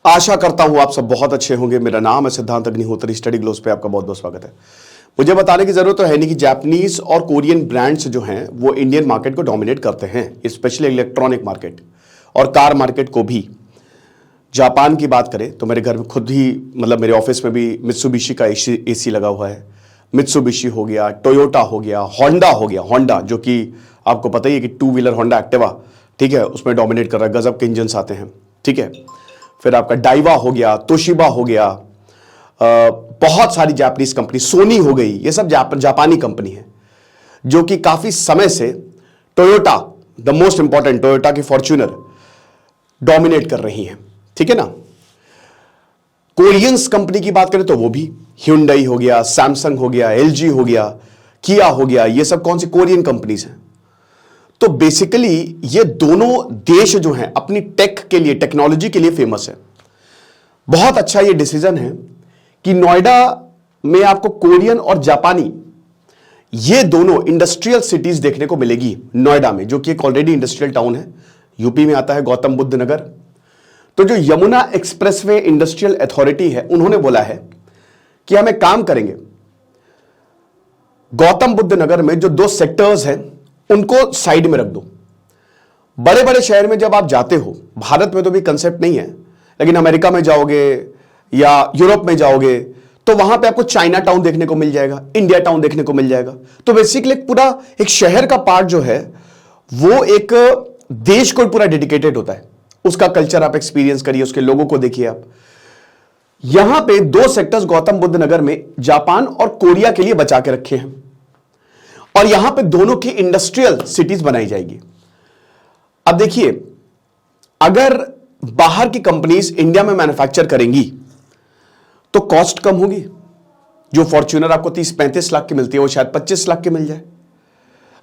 आशा करता हूं आप सब बहुत अच्छे होंगे। मेरा नाम है सिद्धांत अग्निहोत्री। स्टडी ग्लोस पे आपका बहुत बहुत स्वागत है। मुझे बताने की जरूरत तो है नहीं कि जापानीज और कोरियन ब्रांड्स जो हैं वो इंडियन मार्केट को डोमिनेट करते हैं, स्पेशली इलेक्ट्रॉनिक मार्केट और कार मार्केट को भी। जापान की बात करें तो मेरे घर में खुद ही मतलब मेरे ऑफिस में भी मित्सुबिशी का एसी लगा हुआ है। मित्सुबिशी हो गया, टोयोटा हो गया, होंडा हो गया। होंडा जो कि आपको पता ही है कि टू व्हीलर होंडा एक्टिवा, ठीक है, उसमें डोमिनेट कर रहा है। गजब के इंजन्स आते हैं, ठीक है। फिर आपका डाइवा हो गया, तोशिबा हो गया, बहुत सारी जापानीज कंपनी, सोनी हो गई, ये सब जापानी कंपनी है जो कि काफी समय से Toyota, the most important Toyota की फॉर्च्यूनर डोमिनेट कर रही हैं, ठीक है ना। कोरियंस कंपनी की बात करें तो वो भी ह्यूंडई हो गया, सैमसंग हो गया, एलजी हो गया, किया हो गया, ये सब कौन सी कोरियन कंपनीज हैं। तो बेसिकली ये दोनों देश जो हैं अपनी टेक के लिए, टेक्नोलॉजी के लिए फेमस है। बहुत अच्छा ये डिसीजन है कि नोएडा में आपको कोरियन और जापानी ये दोनों इंडस्ट्रियल सिटीज देखने को मिलेगी। नोएडा में, जो कि एक ऑलरेडी इंडस्ट्रियल टाउन है, यूपी में आता है, गौतम बुद्ध नगर। तो जो यमुना एक्सप्रेसवे इंडस्ट्रियल अथॉरिटी है, उन्होंने बोला है कि हम एक काम करेंगे, गौतम बुद्ध नगर में जो दो सेक्टर्स हैं उनको साइड में रख दो। बड़े बड़े शहर में जब आप जाते हो, भारत में तो भी कंसेप्ट नहीं है, लेकिन अमेरिका में जाओगे या यूरोप में जाओगे तो वहां पे आपको चाइना टाउन देखने को मिल जाएगा, इंडिया टाउन देखने को मिल जाएगा। तो बेसिकली पूरा एक शहर का पार्ट जो है वो एक देश को पूरा डेडिकेटेड होता है। उसका कल्चर आप एक्सपीरियंस करिए, उसके लोगों को देखिए आप। यहां पे दो सेक्टर्स गौतम बुद्ध नगर में जापान और कोरिया के लिए बचा के रखे हैं और यहां पे दोनों की इंडस्ट्रियल सिटीज बनाई जाएगी। अब देखिए, अगर बाहर की कंपनीज इंडिया में मैन्युफैक्चर करेंगी तो कॉस्ट कम होगी। जो फॉर्च्यूनर आपको 30-35 लाख की मिलती है वो शायद 25 लाख की मिल जाए।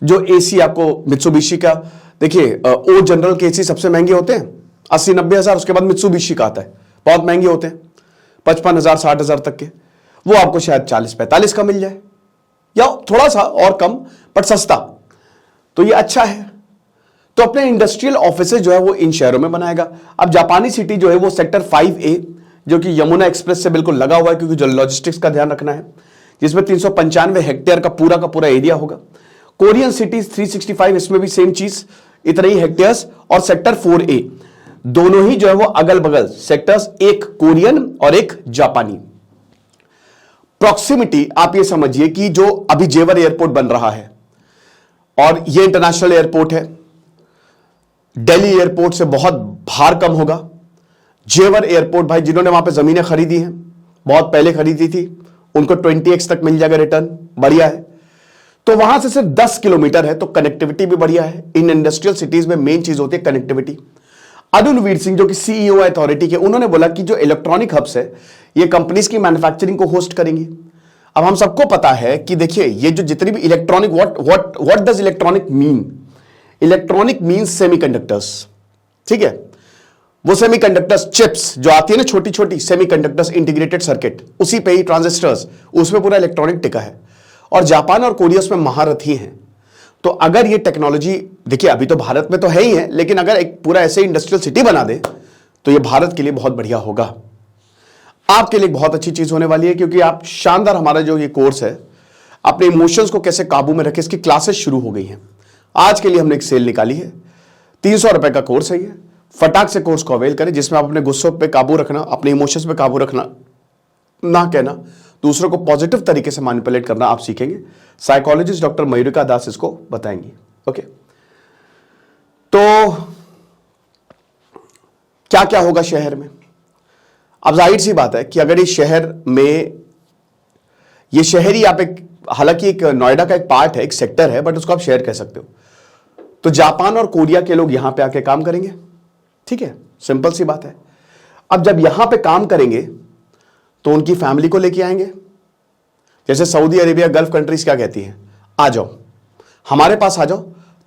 जो एसी आपको मित्सुबिशी का, देखिए ओ जनरल के एसी सबसे महंगे होते हैं 80-90 हजार, उसके बाद मित्सुबिशी का आता है, बहुत महंगे होते हैं 55,000-60,000 तक के, वो आपको शायद 40-45 का मिल जाए या थोड़ा सा और कम बट सस्ता। तो ये अच्छा है। तो अपने इंडस्ट्रियल ऑफिसेज जो है वो इन शहरों में बनाएगा। अब जापानी सिटी जो है वो सेक्टर 5A जो कि यमुना एक्सप्रेस से बिल्कुल लगा हुआ है, क्योंकि जो लॉजिस्टिक्स का ध्यान रखना है, जिसमें 395 हेक्टेयर का पूरा एरिया होगा। कोरियन सिटीज 365, इसमें भी सेम चीज, इतने ही हेक्टेयर्स। और सेक्टर 4A, दोनों ही जो है वो अगल बगल सेक्टर्स, एक कोरियन और एक जापानी। प्रॉक्सिमिटी आप ये समझिए कि जो अभी जेवर एयरपोर्ट बन रहा है और ये इंटरनेशनल एयरपोर्ट है, दिल्ली एयरपोर्ट से बहुत भार कम होगा। जेवर एयरपोर्ट, भाई जिन्होंने वहां पे जमीनें खरीदी हैं, बहुत पहले खरीदी थी, उनको 20x तक मिल जाएगा रिटर्न, बढ़िया है। तो वहां से सिर्फ 10 किलोमीटर है, तो कनेक्टिविटी भी बढ़िया है। इन इंडस्ट्रियल सिटीज में मेन चीज होती है कनेक्टिविटी। अरुण वीर सिंह जो कि सीईओ अथॉरिटी के, उन्होंने बोला कि जो इलेक्ट्रॉनिक हब्स है ये कंपनीज की मैन्युफैक्चरिंग को होस्ट करेंगी। अब हम सबको पता है कि देखिए, ये जो जितनी भी electronic, what does electronic mean? Electronic mean semiconductors, ठीक है। वो सेमीकंडक्टर्स, चिप्स जो आती है ना, छोटी छोटी सेमीकंडक्टर्स, इंटीग्रेटेड सर्किट, उसी पे ही ट्रांजिस्टर्स, उसमें पूरा इलेक्ट्रॉनिक टिका है। और जापान और कोरिया उसमें महारथी हैं। तो अगर ये टेक्नोलॉजी, देखिए अभी तो भारत में तो है ही है, लेकिन अगर एक पूरा ऐसे इंडस्ट्रियल सिटी बना दे तो ये भारत के लिए बहुत बढ़िया होगा। आपके लिए बहुत अच्छी चीज होने वाली है, क्योंकि आप शानदार, हमारा जो ये कोर्स है अपने इमोशंस को कैसे काबू में रखें, इसकी क्लासेस शुरू हो गई हैं। आज के लिए हमने एक सेल निकाली है, 300 रुपए का कोर्स है ये। फटाक से कोर्स को अवेल करें, जिसमें आप अपने गुस्सों पे काबू रखना, अपने इमोशंस पे काबू रखना, ना कहना, दूसरों को पॉजिटिव तरीके से मैनिपुलेट करना आप सीखेंगे। साइकोलॉजिस्ट डॉक्टर मयूरिका दास इसको बताएंगी। ओके, तो क्या क्या होगा शहर में? अब जाहिर सी बात है कि अगर इस शहर में, ये शहर ही आप एक, हालांकि एक नोएडा का एक पार्ट है, एक सेक्टर है, बट उसको आप शहर कह सकते हो। तो जापान और कोरिया के लोग यहां पे आके काम करेंगे, ठीक है, सिंपल सी बात है। अब जब यहां पे काम करेंगे तो उनकी फैमिली को लेके आएंगे। जैसे सऊदी अरेबिया, गल्फ कंट्रीज क्या कहती हैं, आ जाओ हमारे पास, आ जाओ,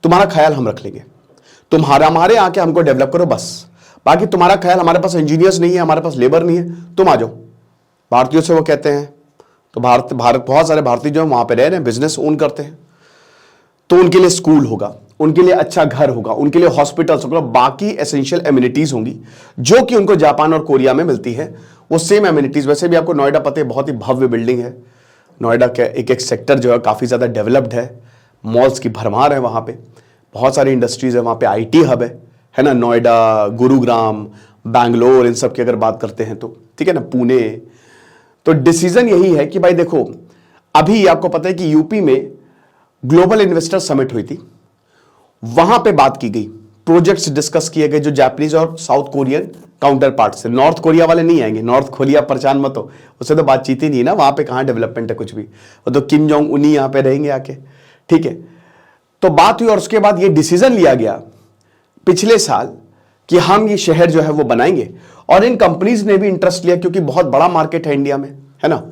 तुम्हारा ख्याल हम रख लेंगे, तुम्हारा हमारे आके हमको डेवलप करो बस, बाकी तुम्हारा ख्याल, हमारे पास इंजीनियर्स नहीं है, हमारे पास लेबर नहीं है, तुम आ जाओ। भारतीयों से वो कहते हैं, तो भारत बहुत सारे भारतीय जो है वहां पे रह रहे हैं, बिजनेस ओन करते हैं, तो उनके लिए स्कूल होगा। उनके लिए अच्छा घर होगा, उनके लिए हॉस्पिटल्स होगा, बाकी एसेंशियल एमिनिटीज होंगी जो कि उनको जापान और कोरिया में मिलती है, वो सेम एमिनिटीज। वैसे भी आपको नोएडा पता है, बहुत ही भव्य बिल्डिंग है नोएडा का, एक एक सेक्टर जो है काफ़ी ज़्यादा डेवलप्ड है, मॉल्स की भरमार है वहाँ पे, बहुत सारी इंडस्ट्रीज है वहाँ पे, आईटी हब है ना, नोएडा, गुरुग्राम, बैंगलोर, इन सब की अगर बात करते हैं तो ठीक है ना, पुणे। तो डिसीजन यही है कि भाई देखो, अभी आपको पता है कि यूपी में ग्लोबल इन्वेस्टर समिट हुई थी, वहां पे बात की गई, प्रोजेक्ट्स डिस्कस किए गए जो जापानीज और साउथ कोरियन काउंटर पार्ट से। नॉर्थ कोरिया वाले नहीं आएंगे, नॉर्थ कोरिया परेशान मत हो, उससे तो बातचीत ही नहीं है ना, वहां पे कहां डेवलपमेंट है कुछ भी, वो तो किम जोंग उन यहां पे रहेंगे आके, ठीक है। तो बात हुई और उसके बाद ये डिसीजन लिया गया पिछले साल कि हम ये शहर जो है वो बनाएंगे, और इन कंपनीज ने भी इंटरेस्ट लिया क्योंकि बहुत बड़ा मार्केट है इंडिया में, है ना।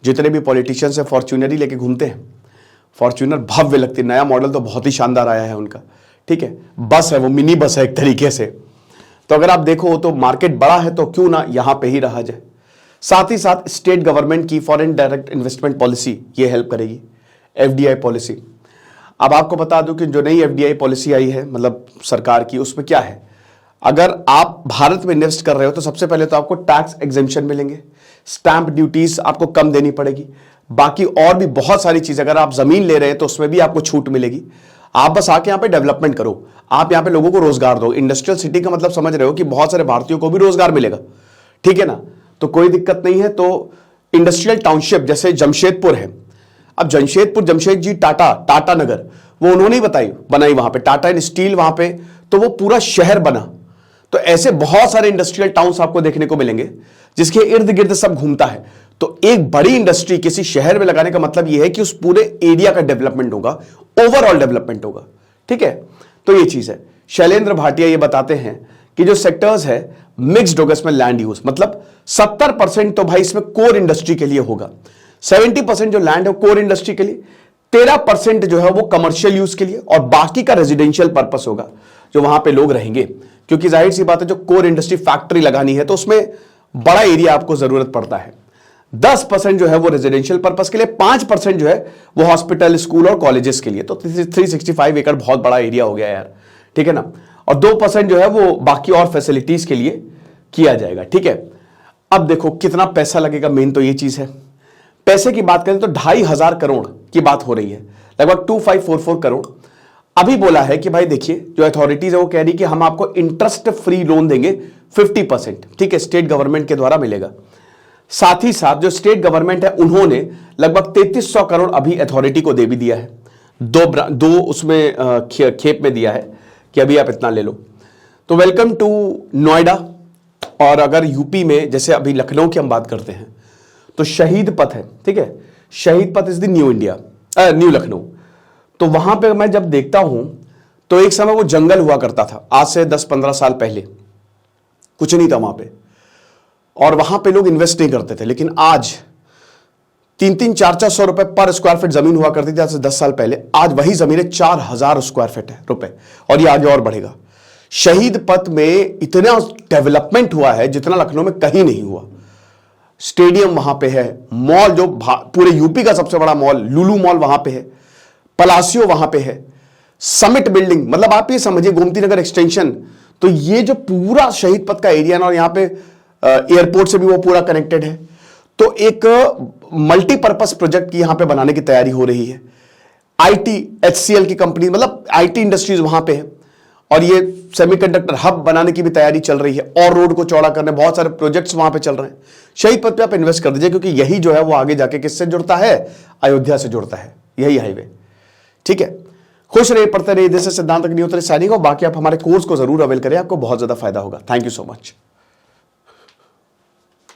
जितने भी पॉलिटिशियंस है फॉर्च्यूनर ही लेके घूमते हैं, फॉर्च्यूनर भव्य लगती है, नया मॉडल तो बहुत ही शानदार आया है उनका, ठीक है। बस है वो, मिनी बस है एक तरीके से। तो अगर आप देखो तो मार्केट बड़ा है, तो क्यों ना यहां पे ही रहा जाए। साथ ही साथ स्टेट गवर्नमेंट की फॉरेन डायरेक्ट इन्वेस्टमेंट पॉलिसी ये हेल्प करेगी, एफडीआई पॉलिसी। अब आपको बता दूं कि जो नई एफडीआई पॉलिसी आई है मतलब सरकार की, उसमें क्या है, अगर आप भारत में इन्वेस्ट कर रहे हो तो सबसे पहले तो आपको टैक्स एग्जेम्पशन मिलेंगे, स्टैंप ड्यूटीज आपको कम देनी पड़ेगी, बाकी और भी बहुत सारी चीज, अगर आप जमीन ले रहे हैं तो उसमें भी आपको छूट मिलेगी। आप बस आके यहाँ पे डेवलपमेंट करो, आप यहाँ पे लोगों को रोजगार दो। इंडस्ट्रियल सिटी का मतलब समझ रहे हो कि बहुत सारे भारतीयों को भी रोजगार मिलेगा, ठीक है ना, तो कोई दिक्कत नहीं है। तो इंडस्ट्रियल टाउनशिप जैसे जमशेदपुर है, अब जमशेदपुर, जमशेद टाटा नगर, वो उन्होंने ही बनाई वहां पे, टाटा एंड स्टील वहां पे, तो वो पूरा शहर बना। तो ऐसे बहुत सारे इंडस्ट्रियल टाउन्स आपको देखने को मिलेंगे जिसके इर्द गिर्द सब घूमता है। तो एक बड़ी इंडस्ट्री किसी शहर में लगाने का मतलब यह है कि उस पूरे एरिया का डेवलपमेंट होगा, ओवरऑल डेवलपमेंट होगा, ठीक है। तो ये चीज है। शैलेंद्र भाटिया ये बताते हैं कि जो सेक्टर्स है मिक्स्ड होगा इसमें लैंड यूज, मतलब 70% तो भाई इसमें कोर इंडस्ट्री के लिए होगा, 70% जो लैंड है कोर इंडस्ट्री के लिए, 13% जो है वो कमर्शियल यूज के लिए, और बाकी का रेजिडेंशियल पर्पस होगा जो वहां पे लोग रहेंगे। क्योंकि जाहिर सी बात है जो कोर इंडस्ट्री फैक्ट्री लगानी है तो उसमें बड़ा एरिया आपको जरूरत पड़ता है। 10% जो है वो रेजिडेंशियल पर्पस के लिए, 5% जो है वो हॉस्पिटल, स्कूल और कॉलेजेस के लिए। तो 365 एकड़ बहुत बड़ा एरिया हो गया यार, ठीक है ना। और 2% जो है वो बाकी और फैसिलिटीज के लिए किया जाएगा, ठीक है। अब देखो कितना पैसा लगेगा, मेन तो ये चीज है। पैसे की बात करें तो 2,500 करोड़ की बात हो रही है, लगभग 2544 करोड़। अभी बोला है कि भाई देखिए जो अथॉरिटीज है वो कह रही कि हम आपको इंटरेस्ट फ्री लोन देंगे 50%, ठीक है, स्टेट गवर्नमेंट के द्वारा मिलेगा। साथ ही साथ जो स्टेट गवर्नमेंट है उन्होंने लगभग 3300 करोड़ अभी अथॉरिटी को दे भी दिया है, दो उसमें खेप में दिया है कि अभी आप इतना ले लो। तो वेलकम टू नोएडा। और अगर यूपी में जैसे अभी लखनऊ की हम बात करते हैं तो शहीद पथ है, ठीक है, शहीद पथ is the new India, new Lucknow. तो वहां पे मैं जब देखता हूं तो एक समय वो जंगल हुआ करता था, आज से 10-15 साल पहले कुछ नहीं था वहां पे, और वहां पे लोग इन्वेस्ट नहीं करते थे। लेकिन आज 300-400 रुपए पर स्क्वायर फीट जमीन हुआ करती थी आज से 10 साल पहले, आज वही जमीन 4000 स्क्वायर फीट है रुपए, और ये आगे और बढ़ेगा। शहीद पथ में इतना डेवलपमेंट हुआ है जितना लखनऊ में कहीं नहीं हुआ। स्टेडियम वहां पे है, मॉल जो पूरे यूपी का सबसे बड़ा मॉल लुलु मॉल वहां पे है, पलासियो वहां पे है, समिट बिल्डिंग, मतलब आप ये समझिए गोमती नगर एक्सटेंशन। तो ये जो पूरा शहीद पथ का एरिया ना, और यहां पे एयरपोर्ट से भी वो पूरा कनेक्टेड है। तो एक मल्टीपर्पस प्रोजेक्ट की यहां पे बनाने की तैयारी हो रही है। आईटी एचसीएल की कंपनी, मतलब आईटी इंडस्ट्रीज वहां पे है, और ये सेमीकंडक्टर हब बनाने की भी तैयारी चल रही है, और रोड को चौड़ा करने बहुत सारे प्रोजेक्ट्स वहां पे चल रहे हैं। शहीद पथ पे आप इन्वेस्ट कर दीजिए, क्योंकि यही जो है वो आगे जाके किससे जुड़ता है, अयोध्या से जुड़ता है, यही हाईवे, ठीक है। खुश रहिए, पढ़ते रहिए। दिस इज सिद्धांत अग्निहोत्री साइनिंग ऑफ। बाकी आप हमारे कोर्स को जरूर अवेल करें, आपको बहुत ज्यादा फायदा होगा। Thank you so much.